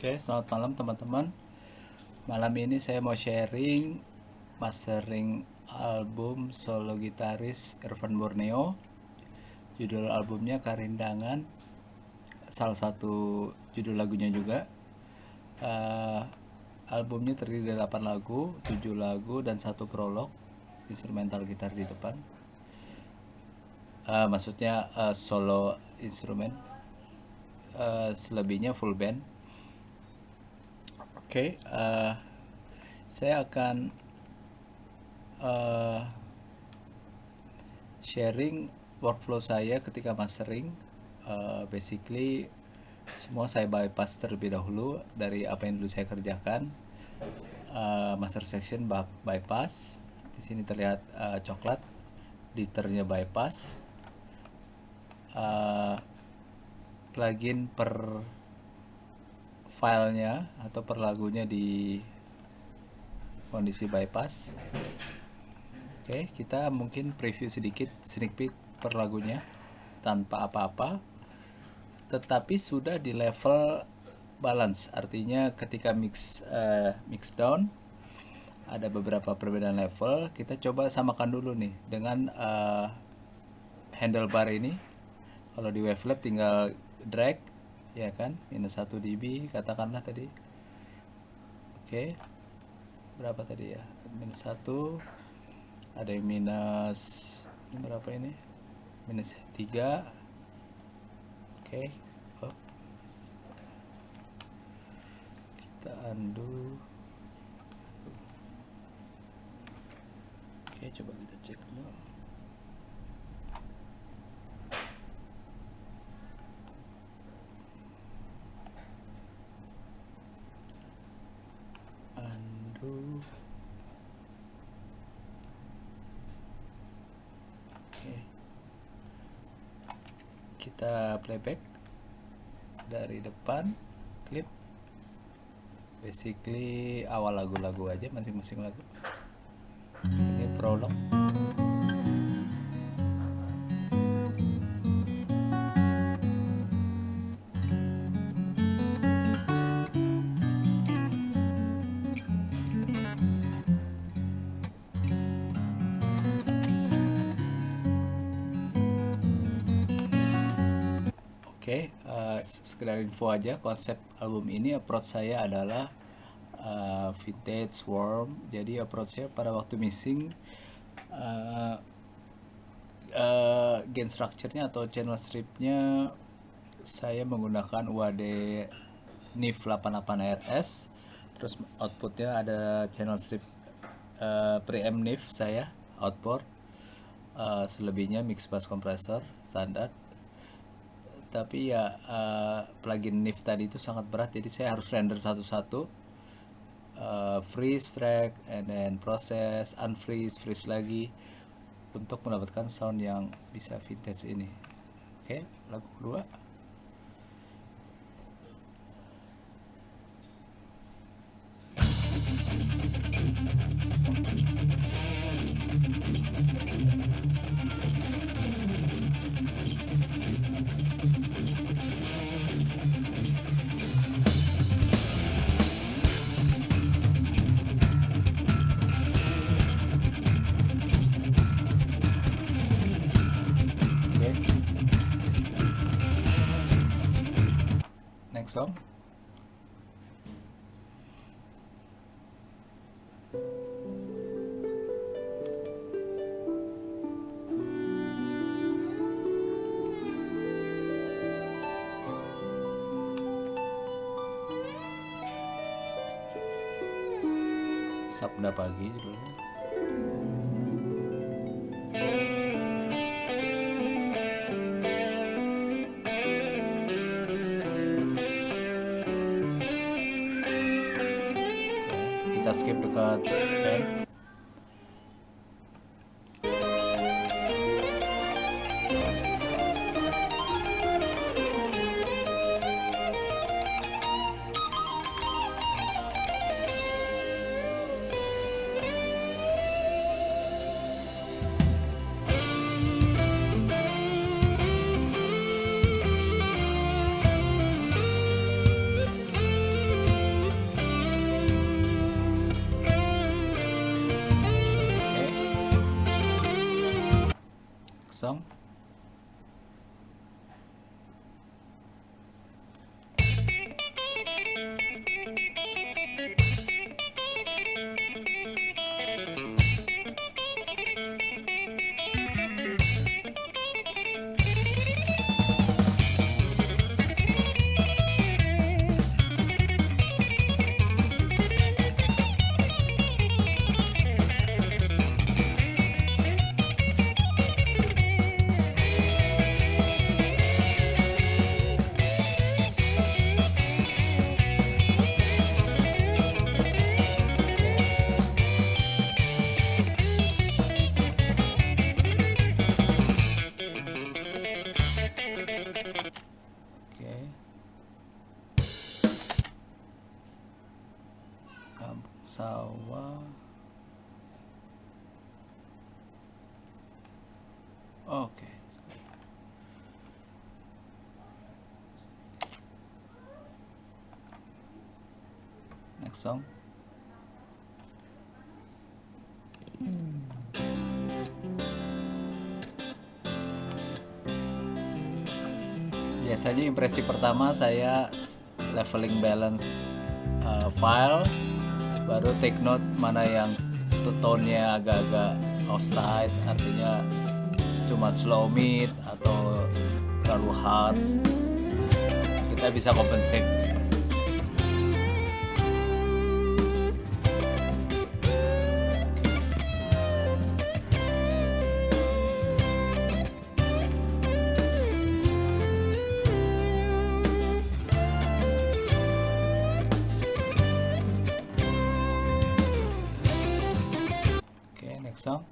Oke, selamat malam teman-teman. Malam ini saya mau sharing mastering album solo gitaris Irfan Borneo. Judul albumnya Karindangan, salah satu judul lagunya juga. Eh, Albumnya terdiri dari 8 lagu, 7 lagu dan satu prolog, instrumental gitar di depan. Maksudnya solo instrumen. Selebihnya full band. Oke, saya akan uh, sharing workflow saya ketika mastering. Basically semua saya bypass terlebih dahulu dari apa yang dulu saya kerjakan. Master section bypass. Di sini terlihat coklat, liternya bypass. Plugin per filenya atau per lagunya di kondisi bypass. Oke, kita mungkin preview sedikit sneak peek per lagunya tanpa apa-apa, tetapi sudah di level balance. Artinya ketika mix down ada beberapa perbedaan level. Kita coba samakan dulu nih dengan handlebar ini. Kalau di Wavelab tinggal drag, ya kan, minus 1 dB katakanlah tadi. Oke, berapa tadi ya, minus 1, ada yang minus berapa ini, minus 3. Oke, kita undo. Oke, coba kita cek dulu. Undo. Oke, kita playback dari depan, klip. Basically awal lagu-lagu aja, masing-masing lagu. Ini prolog. Oke, sekedar info aja, konsep album ini approach saya adalah vintage, warm. Jadi approach saya pada waktu mixing, gain structure-nya atau channel strip-nya saya menggunakan UAD NIF 88 RS. Terus outputnya ada channel strip preamp NIF saya, outboard. Selebihnya mix bass compressor standar. Tapi ya plugin NIF tadi itu sangat berat, jadi saya harus render satu-satu, freeze track and then proses, unfreeze, freeze lagi untuk mendapatkan sound yang bisa vintage ini. Oke, lagu kedua. Next song. Sabda Pagi judulnya. Kita skip dekat band. next song. Biasanya impresi pertama saya leveling balance file, baru take note mana yang tone-nya agak-agak offside, artinya cuma slow mid atau terlalu harsh, kita bisa compensate. Oke, next song.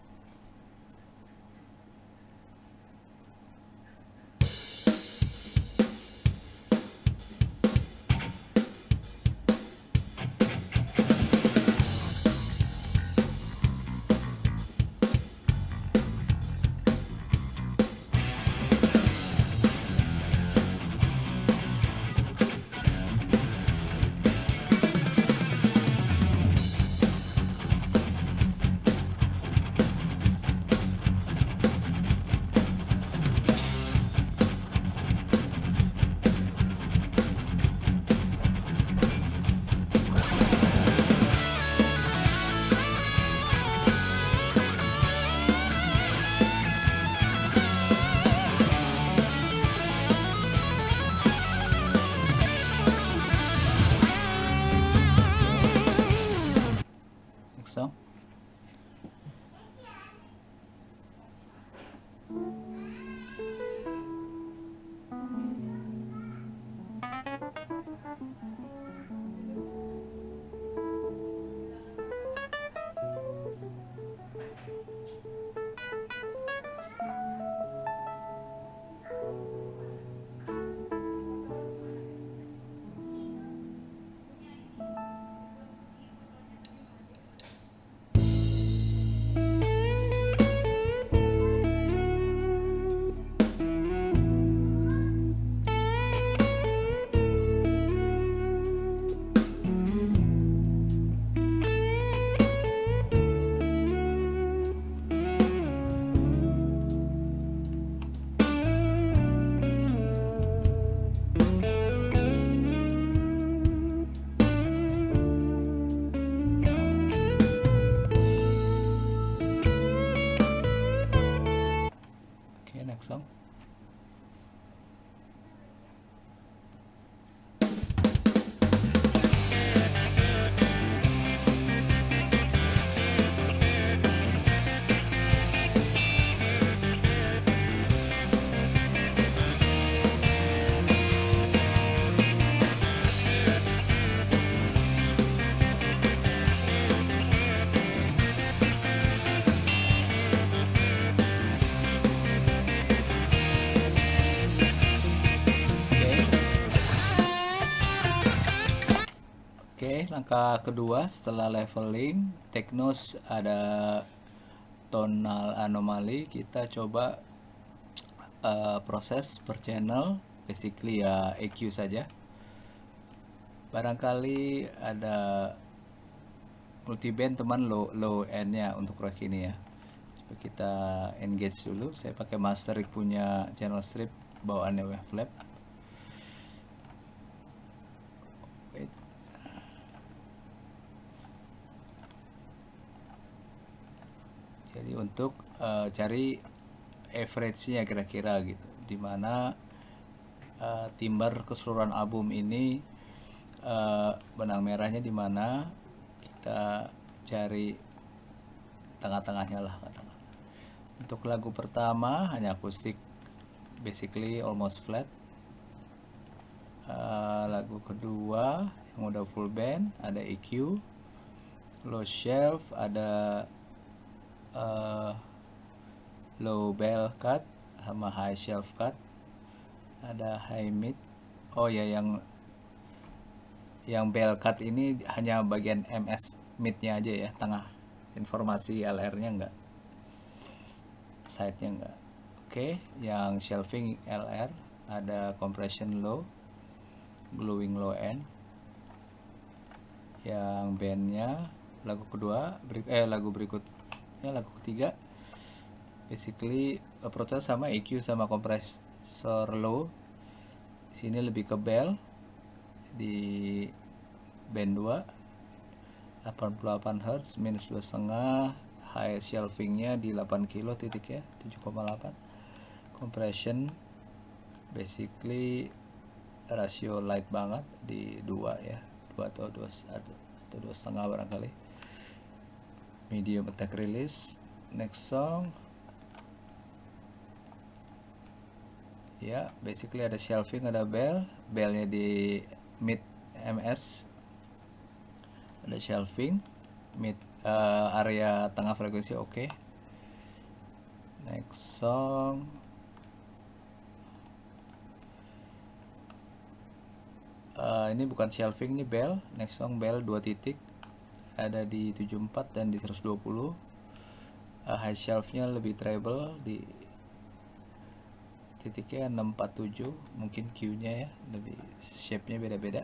Next song. Okay, next song. Oke, langkah kedua setelah leveling, take note ada tonal anomali, kita coba proses per channel, basically ya EQ saja. Barangkali ada multiband teman low end-nya untuk proyek ini ya. Coba kita engage dulu. Saya pakai master rig punya channel strip bawaannya Wavelab. Wait. Jadi untuk cari average-nya kira-kira gitu, dimana timbar keseluruhan album ini benang merahnya di mana, kita cari tengah-tengahnya lah katakan. Untuk lagu pertama hanya akustik, basically almost flat. Lagu kedua yang udah full band ada EQ, low shelf, ada low bell cut sama high shelf cut, ada high mid. Oh ya, yang bell cut ini hanya bagian MS midnya aja ya, tengah, informasi LR-nya enggak, side-nya enggak. Oke, yang shelving LR ada compression low, glowing low end. yang bandnya. Lagu kedua, lagu berikutnya, lagu ketiga, basically approach-nya sama, EQ sama kompresor low. Sini lebih ke bell di band 2, 88 Hz, minus 2,5, high shelvingnya di 8 kilo titiknya, 7,8. Compression basically rasio light banget di 2 ya, 2 atau 2,5 barangkali. Medium attack release. Next song ya, basically ada shelving, ada bellnya di mid ms, ada shelving mid, area tengah frekuensi oke. Next song ini bukan shelving, ini bell. Next song bell 2 titik, ada di 74 dan di 120. High shelfnya lebih treble di titiknya 647, mungkin Q nya ya, lebih shape nya beda-beda.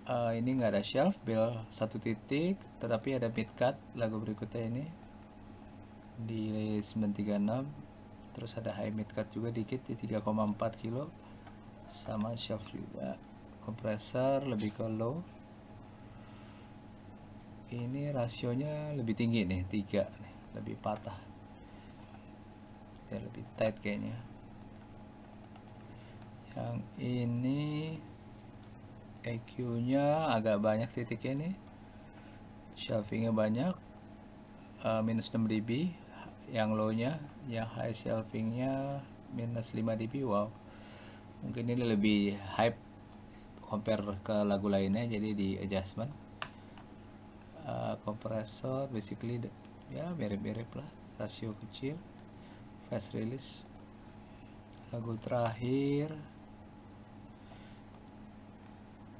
Ini nggak ada shelf, bell 1 titik, tetapi ada mid cut lagu berikutnya ini di 936. Terus ada high mid cut juga dikit di 3,4 kilo, sama shelf juga. Kompresor lebih ke low, ini rasionya lebih tinggi nih, 3 nih, lebih patah ya, lebih tight kayaknya. Yang ini EQ nya agak banyak titiknya nih, shelvingnya banyak, minus 6 dB yang low nya. Yang high shelvingnya minus 5 dB. Wow, mungkin ini lebih hype compare ke lagu lainnya, jadi di adjustment. Kompresor basically ya mirip-mirip lah, rasio kecil. Fast release. Lagu terakhir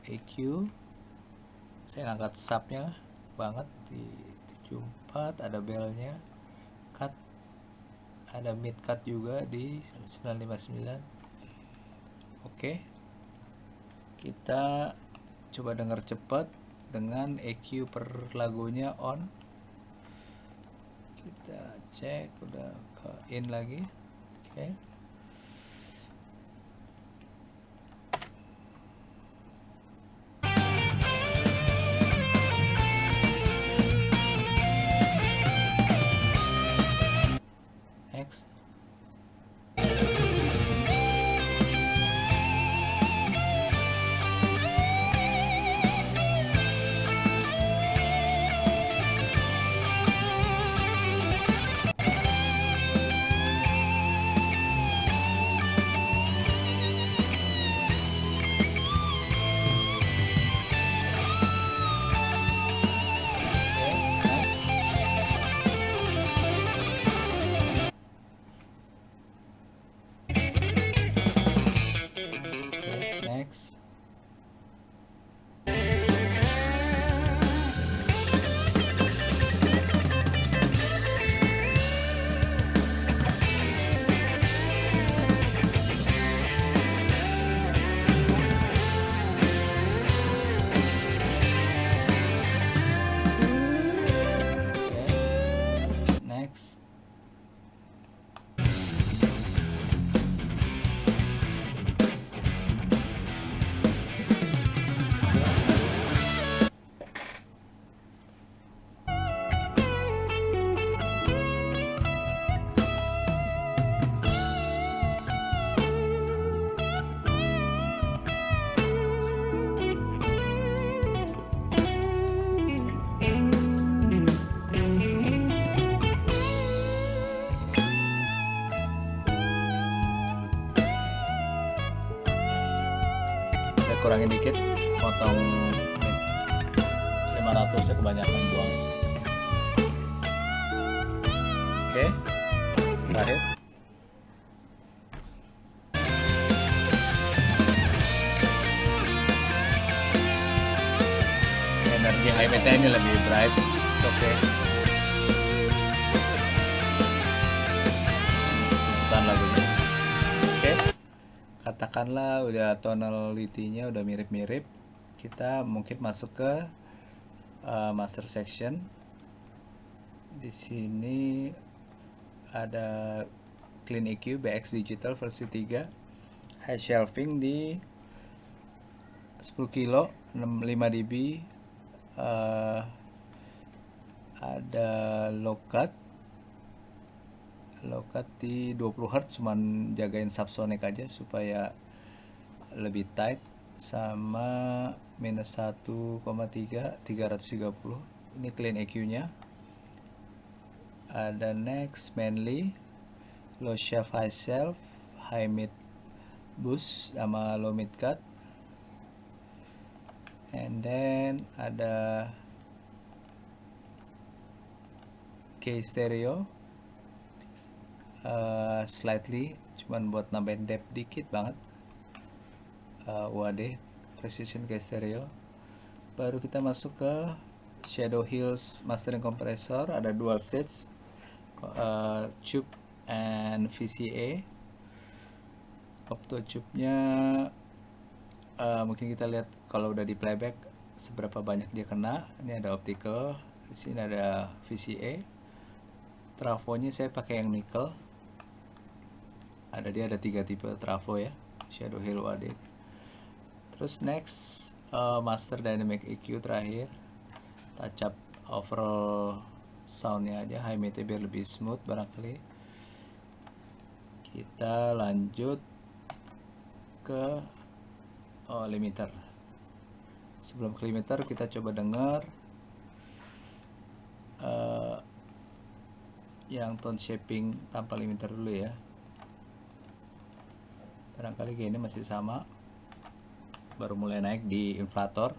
EQ, saya angkat subnya banget di 74, ada bellnya, cut, ada mid cut juga di 959. Oke, kita coba dengar cepat dengan EQ per lagunya on. Kita cek udah ke in lagi. Oke. Next. Next. Next. Kurangin dikit, potong 500 ya, kebanyakan buang. Oke, terakhir. Energi high meta ini lebih bright, oke. Bukan lagunya. Oke, katakan katakanlah udah tonality-nya udah mirip-mirip, kita mungkin masuk ke master section. Di sini ada Clean EQ BX Digital versi 3, high shelving di 10 kilo 5 dB, ada low cut di 20 Hz, cuman jagain subsonic aja supaya lebih tight, sama minus 1,3 330. Ini clean EQ nya. Ada next mainly low shelf, high shelf, high mid boost sama low mid cut, and then ada K stereo, slightly, cuman buat nambahin depth dikit banget, UAD precision K stereo. Baru kita masuk ke Shadow Hills mastering compressor, ada dual stage, tube and VCA. Opto tube-nya mungkin kita lihat kalau udah di playback seberapa banyak dia kena. Ini ada optical, di sini ada VCA. Trafonya saya pakai yang nickel. Ada 3 tipe trafo ya, Shadow Hill UAD. Terus next master dynamic EQ terakhir, touch up overall soundnya aja, high mid biar lebih smooth barangkali. Kita lanjut ke limiter. Sebelum ke limiter kita coba dengar yang tone shaping tanpa limiter dulu ya. Barangkali gini masih sama, baru mulai naik di inflator.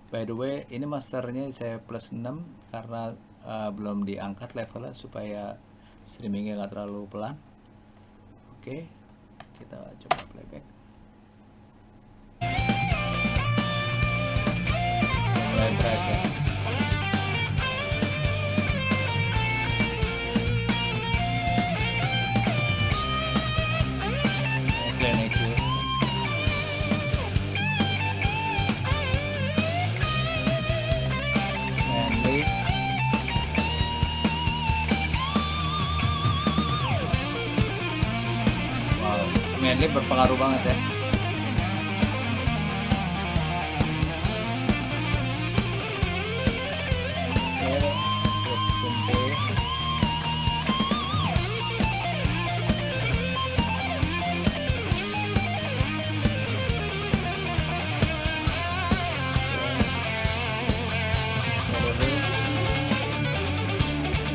By the way, ini masternya saya plus 6 karena belum diangkat levelnya supaya streamingnya nggak terlalu pelan. Oke, kita coba playback. Mulai drive ya. Clean EQ. Mainly. Wow, mainly berpengaruh banget ya.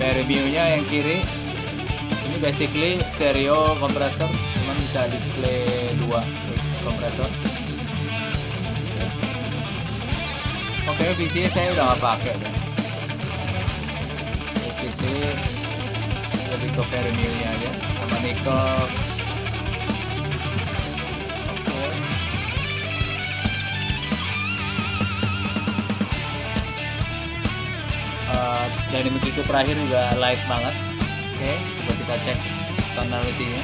Reviewnya yang kiri ini basically stereo kompresor, cuman bisa display 2 kompresor. Oke, VCA saya udah nggak pakai kan. Basically lebih ke reviewnya aja sama nickel. Dynamic EQ terakhir juga light banget. Oke, coba kita cek tonality-nya.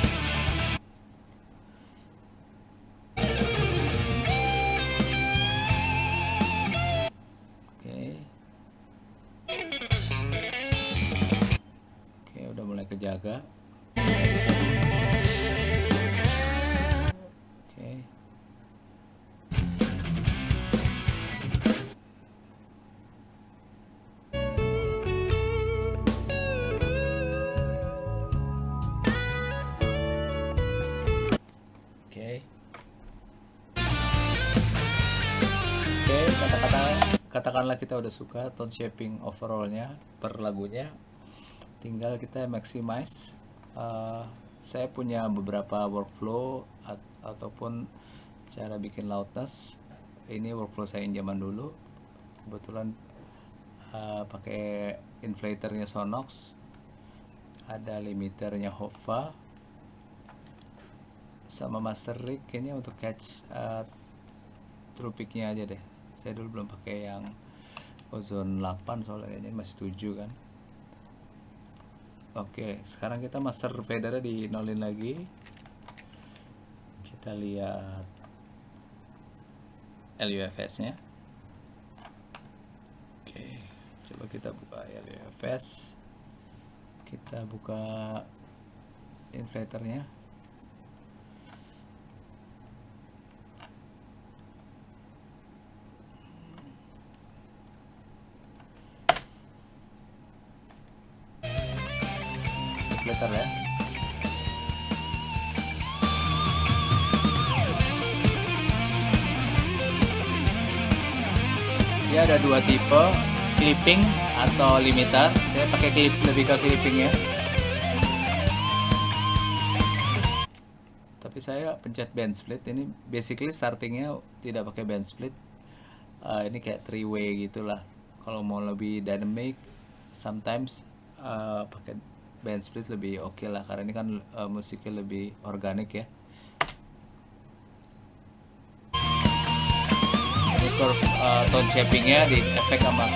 Oke, udah mulai kejaga. Oke. Katakanlah kita udah suka tone shaping overallnya per lagunya, tinggal kita maximize. Saya punya beberapa workflow ataupun cara bikin loudness. Ini workflow saya yang zaman dulu, kebetulan pakai inflatornya Sonox, ada limiternya Hova, sama master rig kayaknya untuk catch true peak-nya aja deh. Saya dulu belum pakai yang ozone 8 soalnya ini masih 7 kan. Oke, sekarang kita master fadernya di nolin lagi. Kita Kita lihat LUFS-nya. Oke, coba kita buka LUFS. Kita buka inflatornya. Inflator ya. Dia ada dua tipe, clipping atau limiter. Saya pakai lebih ke clipping ya. Tapi saya pencet band split. Ini basically startingnya tidak pakai band split. Ini kayak 3-way gitulah. Kalau mau lebih dynamic, sometimes pakai band split lebih oke lah, karena ini kan musiknya lebih organik ya. Curve tone shapingnya di efek sama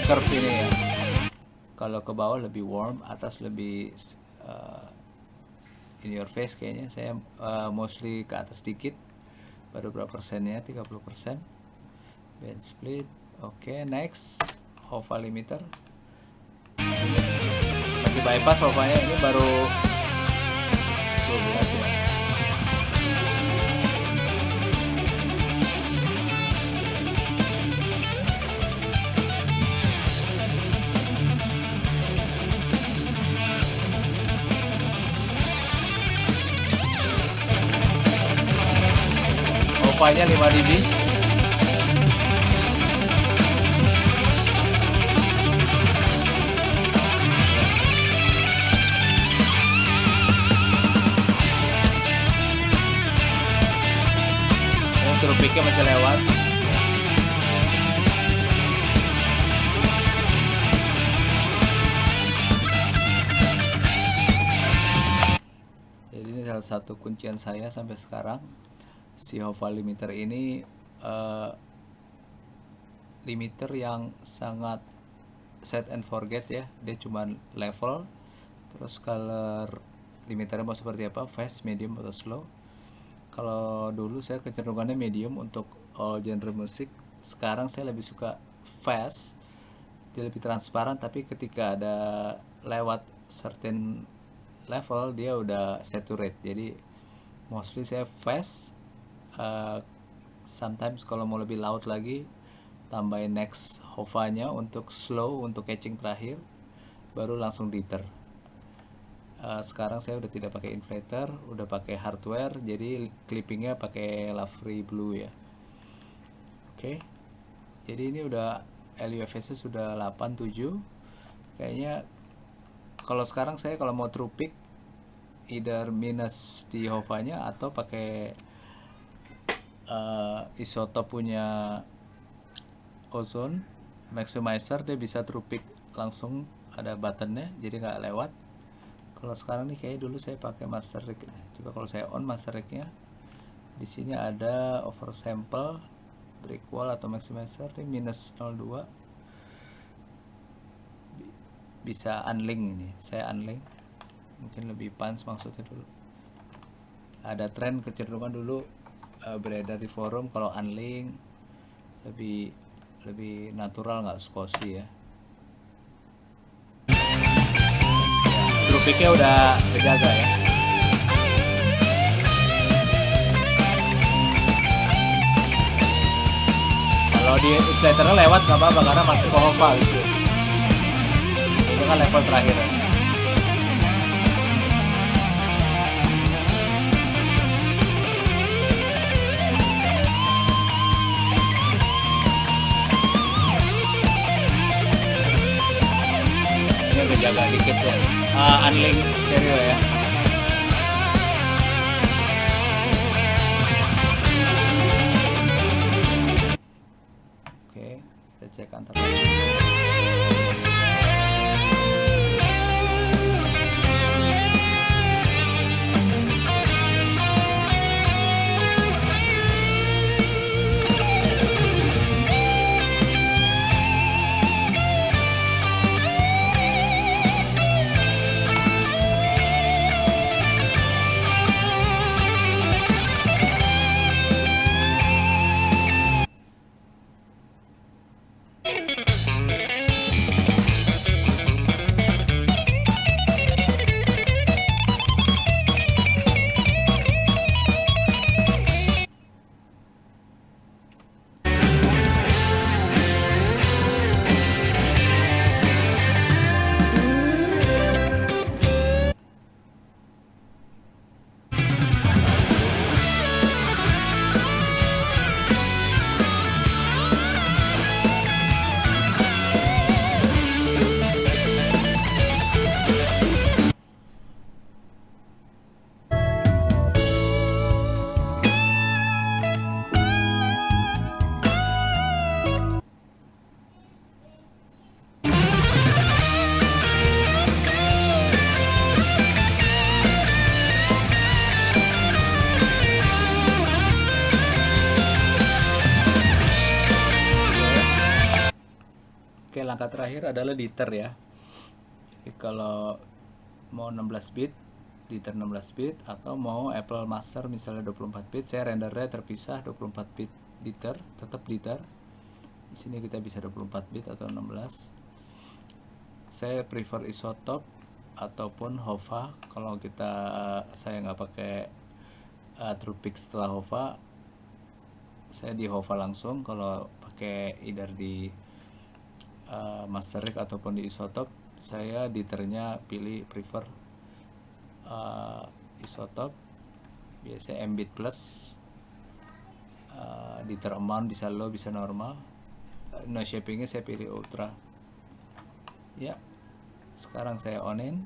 curve ini ya. Kalau ke bawah lebih warm, atas lebih in your face kayaknya. Saya mostly ke atas dikit, baru berapa persennya, 30%. Band split, oke. Next, Hova limiter. Masih bypass Hovanya, ini baru 12 ya. Hovanya 5 dB. Trupiknya masih lewat. Jadi ini salah satu kuncian saya sampai sekarang. Si Hova limiter ini limiter yang sangat set and forget ya. Dia cuma level, terus color limiternya mau seperti apa, fast, medium, atau slow. Kalau dulu saya kecenderungannya medium untuk all genre musik. Sekarang saya lebih suka fast. Dia lebih transparan, tapi ketika ada lewat certain level dia udah saturate. Jadi mostly saya fast. Sometimes kalau mau lebih loud lagi, tambahin next Hovanya untuk slow, untuk catching terakhir, baru langsung deeper. Sekarang saya udah tidak pakai inflator, udah pakai hardware, jadi clippingnya pakai Lavry Blue ya. Oke, jadi ini udah LUFS nya sudah 87. Kayaknya kalau sekarang saya kalau mau true peak, either minus di Hovanya atau pakai isotop punya Ozone Maximizer. Dia bisa true peak langsung, ada buttonnya, jadi nggak lewat. Kalau sekarang nih kayak dulu saya pakai master rig. Coba kalau saya on master rignya, di sini ada oversample, break wall atau maximizer, ini minus 02. Bisa unlink ini, saya unlink. Mungkin lebih punch maksudnya dulu. Ada tren kecenderungan dulu beredar di forum kalau unlink lebih natural, nggak skosi ya. Trupiknya udah kejaga ya. Kalau di inflatornya lewat nggak apa-apa karena masuk ke Hova gitu. Itu kan level terakhir ya. Ini udah jaga dikit ya. Unlink stereo ya. Oke, kita cek antar. angka terakhir adalah liter ya. Jadi kalau mau 16 bit, liter 16 bit, atau mau Apple Master misalnya 24 bit, saya rendernya terpisah 24 bit liter, tetap liter. Di sini kita bisa 24 bit atau 16. Saya prefer isotop ataupun HOVA. Kalau saya nggak pakai TruePix setelah HOVA, saya di HOVA langsung. Kalau pakai either di Master Rig ataupun di isotop, saya liternya prefer isotop, biasanya Mbit plus. Liter amount bisa low bisa normal. No shapingnya saya pilih ultra ya. Sekarang saya onin,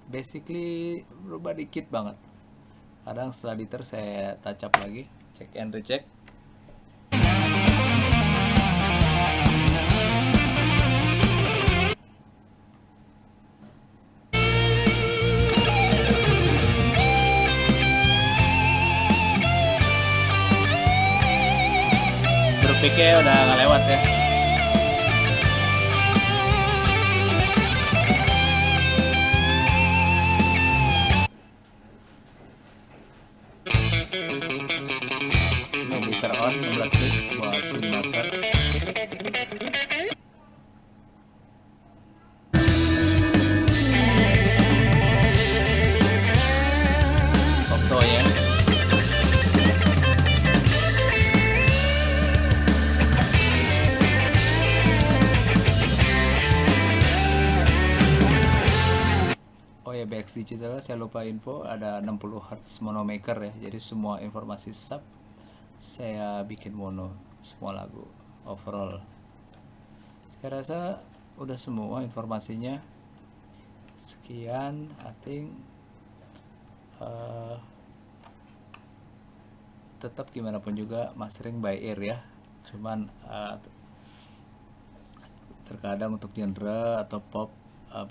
basically berubah dikit banget. Kadang setelah liter saya touch up lagi, check and recheck. Piknya udah nggak lewat ya. Ini liter on 16 bit buat scene master. Okto ya. BX Digital saya lupa info, ada 60 Hz mono maker ya, jadi semua informasi sub saya bikin mono, semua lagu overall. Saya rasa udah semua informasinya. Sekian, I think tetap gimana pun juga mastering by ear ya, cuman terkadang untuk genre atau pop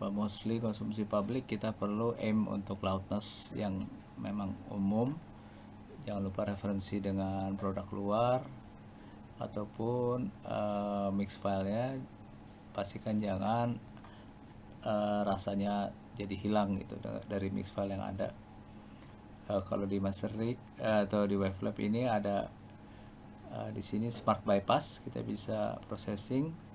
mostly konsumsi publik, kita perlu aim untuk loudness yang memang umum. Jangan lupa referensi dengan produk luar ataupun mix filenya, pastikan jangan rasanya jadi hilang gitu dari mix file yang ada. Kalau di Master Rig atau di Wavelab ini ada di sini smart bypass, kita bisa processing,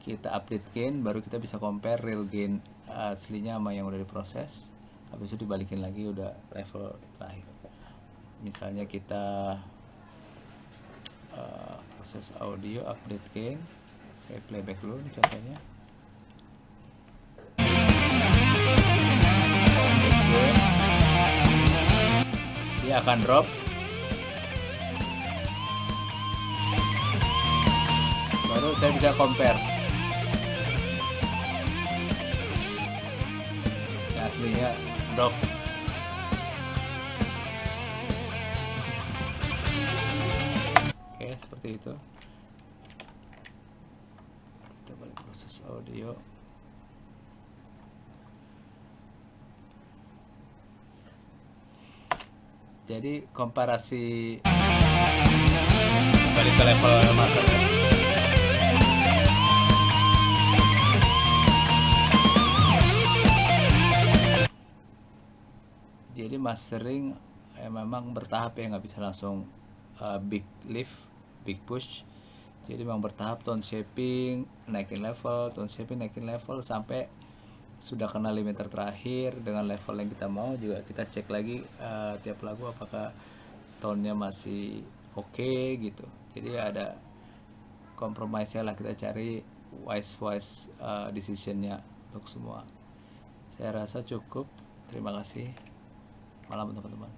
kita update gain, baru kita bisa compare real gain aslinya sama yang udah diproses. Habis itu dibalikin lagi udah level terakhir. Misalnya kita proses audio, update gain, saya playback dulu nih contohnya. Dia akan drop. Baru saya bisa compare. Aslinya drop. Oke, seperti itu. Kita balik proses audio. Jadi komparasi balik ke level master ya. Jadi mastering memang bertahap ya, nggak bisa langsung big lift, big push. Jadi memang bertahap, tone shaping, naikin level, tone shaping, naikin level, sampai sudah kena limiter terakhir dengan level yang kita mau. Juga kita cek lagi tiap lagu apakah tone-nya masih oke gitu. Jadi ada compromise-nya lah, kita cari wise decision-nya untuk semua. Saya rasa cukup. Terima kasih. Malam teman-teman.